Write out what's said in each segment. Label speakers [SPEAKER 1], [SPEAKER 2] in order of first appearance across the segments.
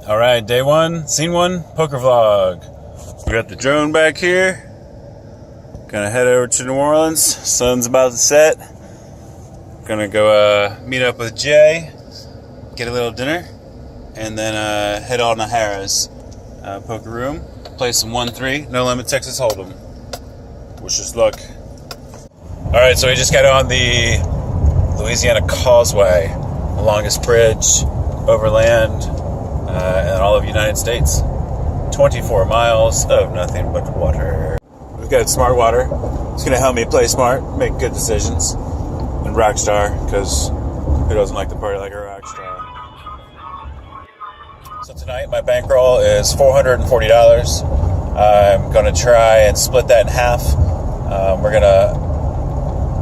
[SPEAKER 1] All right, day one, scene one, poker vlog. We got the drone back here. Gonna head over to New Orleans. Sun's about to set. Gonna go meet up with Jay, get a little dinner, and then head on to Harrahs poker room. Play some 1-3, no limit Texas Hold'em. Wish us luck. All right, so we just got on the Louisiana Causeway, the longest bridge over land in all of the United States. 24 miles of nothing but water. We've got smart water. It's going to help me play smart, make good decisions, and rock star, because who doesn't like to party like a rock star? So tonight my bankroll is $440. I'm going to try and split that in half. We're going to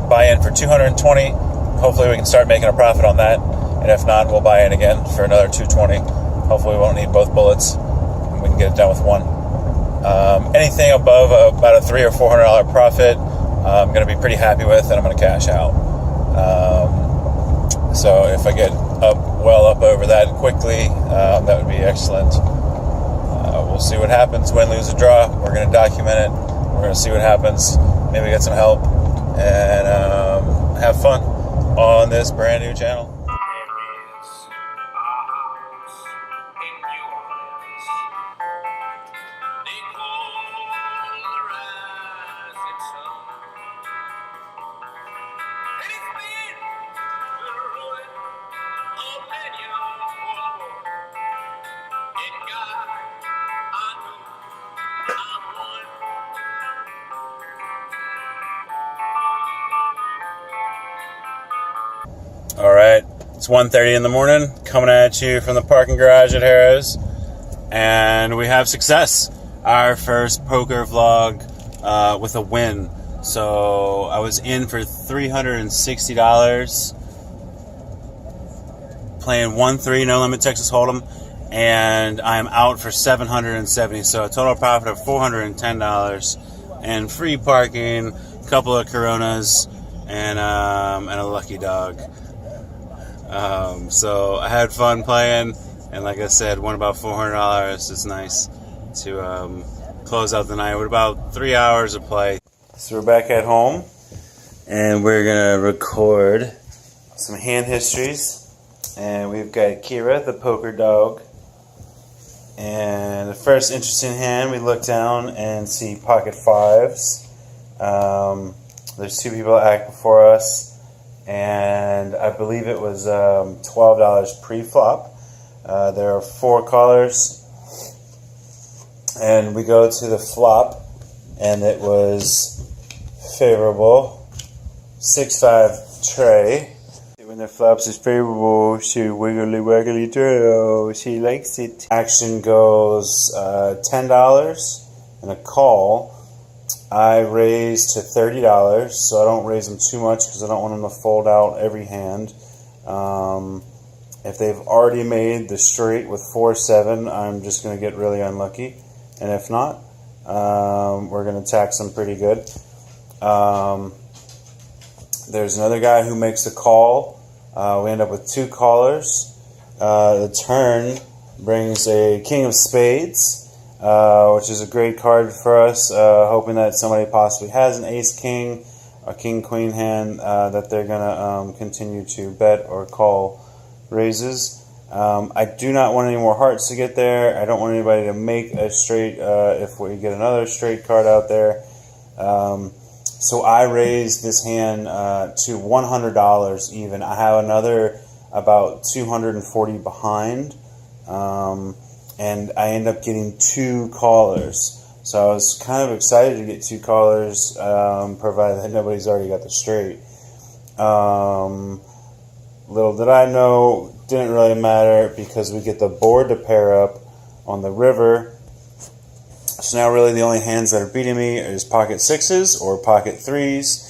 [SPEAKER 1] buy in for $220. Hopefully we can start making a profit on that. And if not, we'll buy in again for another $220. Hopefully we won't need both bullets. We can get it done with one. Anything above about a $300 or $400 profit, I'm going to be pretty happy with, and I'm going to cash out. So if I get well up over that quickly, that would be excellent. We'll see what happens. Win, lose, or draw. We're going to document it. We're going to see what happens. Maybe get some help and have fun on this brand new channel. All right, it's 1:30 in the morning, coming at you from the parking garage at Harrahs, and we have success. Our first poker vlog with a win. So I was in for $360, playing 1-3 no limit Texas Hold'em, and I'm out for $770. So a total profit of $410, and free parking, a couple of Coronas, and a lucky dog. So I had fun playing, and like I said, won about $400. It's nice to close out the night with about 3 hours of play. So we're back at home, and we're gonna record some hand histories, and we've got Kira, the poker dog, and the first interesting hand, we look down and see pocket fives. There's two people that act before us, and I believe it was $12 pre-flop. There are 4 callers, and we go to the flop, and it was favorable. 6-5 tray. When the flops is favorable, she wiggly wiggly turtle. She likes it. Action goes $10 and a call. I raise to $30, so I don't raise them too much because I don't want them to fold out every hand. If they've already made the straight with 4-7, I'm just going to get really unlucky. And if not, we're going to tax them pretty good. There's another guy who makes the call. We end up with 2 callers. The turn brings a king of spades, which is a great card for us, hoping that somebody possibly has an ace-king, a king-queen hand that they're going to continue to bet or call raises. I do not want any more hearts to get there. I don't want anybody to make a straight if we get another straight card out there. So I raised this hand to $100 even. I have another about 240 behind. And I end up getting 2 callers. So I was kind of excited to get 2 callers, provided that nobody's already got the straight. Little did I know, didn't really matter because we get the board to pair up on the river. So now really the only hands that are beating me is pocket 6s or pocket 3s.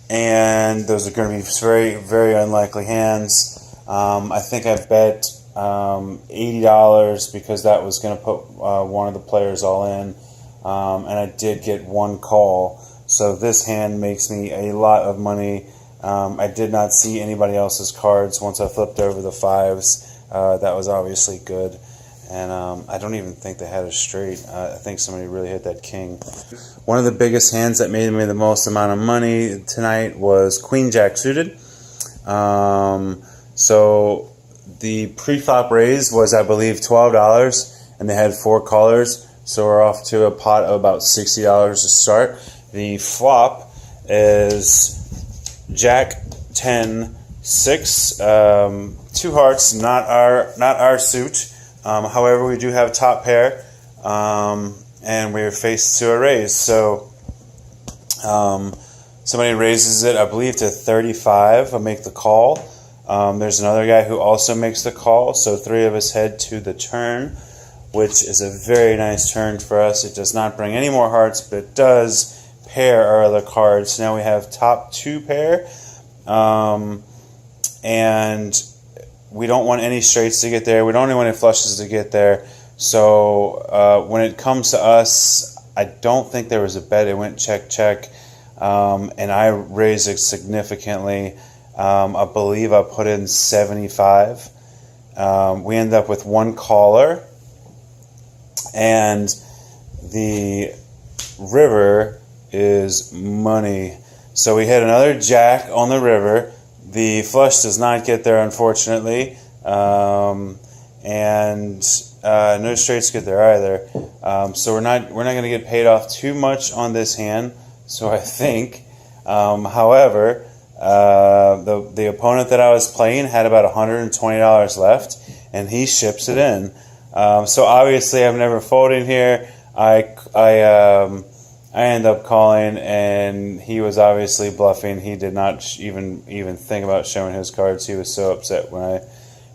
[SPEAKER 1] And those are going to be very, very unlikely hands. I think I bet $80 because that was going to put one of the players all in, and I did get 1 call, so this hand makes me a lot of money. I did not see anybody else's cards once I flipped over the 5s. That was obviously good, And I don't even think they had a straight. I think somebody really hit that king. One of the biggest hands that made me the most amount of money tonight was Queen Jack suited. So the pre-flop raise was, I believe, $12, and they had 4 callers. So we're off to a pot of about $60 to start. The flop is Jack 10 6, 2 hearts, not our suit. However, we do have top pair, and we're faced to a raise. So somebody raises it, I believe, to 35. I make the call. There's another guy who also makes the call. So 3 of us head to the turn, which is a very nice turn for us. It does not bring any more hearts, but it does pair our other cards. Now we have top 2 pair, and we don't want any straights to get there. We don't want any flushes to get there. So when it comes to us, I don't think there was a bet. It went check, check, and I raised it significantly. I believe I put in 75. We end up with 1 caller, and the river is money. So we hit another jack on the river. The flush does not get there, unfortunately, and no straights get there either. So we're not going to get paid off too much on this hand. So I think, however, the opponent that I was playing had about $120 left, and he ships it in. So obviously, I'm never folding here. I end up calling, and he was obviously bluffing. He did not even think about showing his cards. He was so upset when I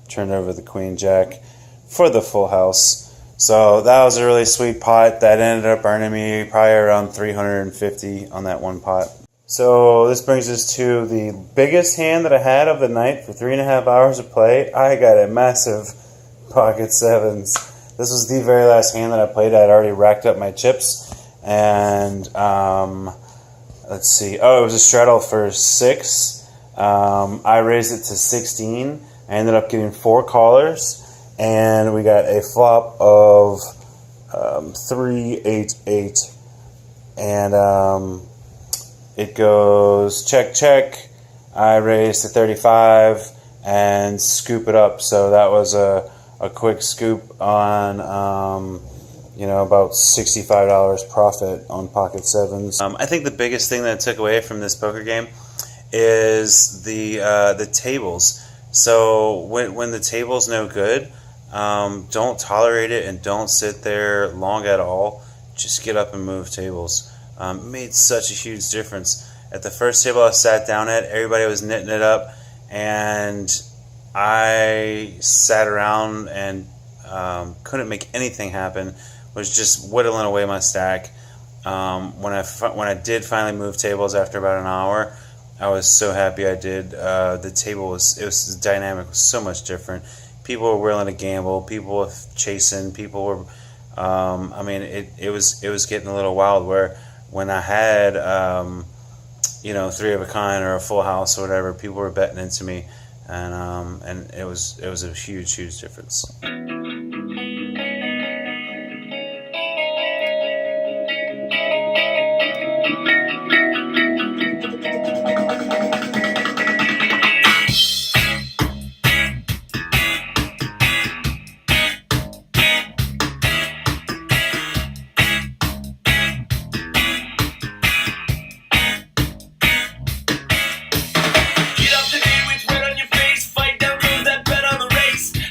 [SPEAKER 1] turned over the Queen Jack for the full house. So that was a really sweet pot that ended up earning me probably around $350 on that one pot. So this brings us to the biggest hand that I had of the night for 3.5 hours of play. I got a massive pocket sevens. This was the very last hand that I played. I had already racked up my chips. And let's see. Oh, it was a straddle for 6. I raised it to 16. I ended up getting 4 callers, and we got a flop of 3 8 8, and it goes check check. I raised to 35 and scoop it up. So that was a quick scoop on about $65 profit on pocket sevens. I think the biggest thing that I took away from this poker game is the tables. So when the table's no good, don't tolerate it and don't sit there long at all. Just get up and move tables. Made such a huge difference. At the first table I sat down at, everybody was knitting it up, and I sat around and couldn't make anything happen. Was just whittling away my stack. When I did finally move tables after about an hour, I was so happy I did. The table the dynamic was so much different. People were willing to gamble. People were chasing. People were. It was getting a little wild. Where when I had 3 of a kind or a full house or whatever, people were betting into me, and it was a huge difference.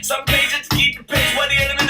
[SPEAKER 2] Some patience keep your pace while the enemy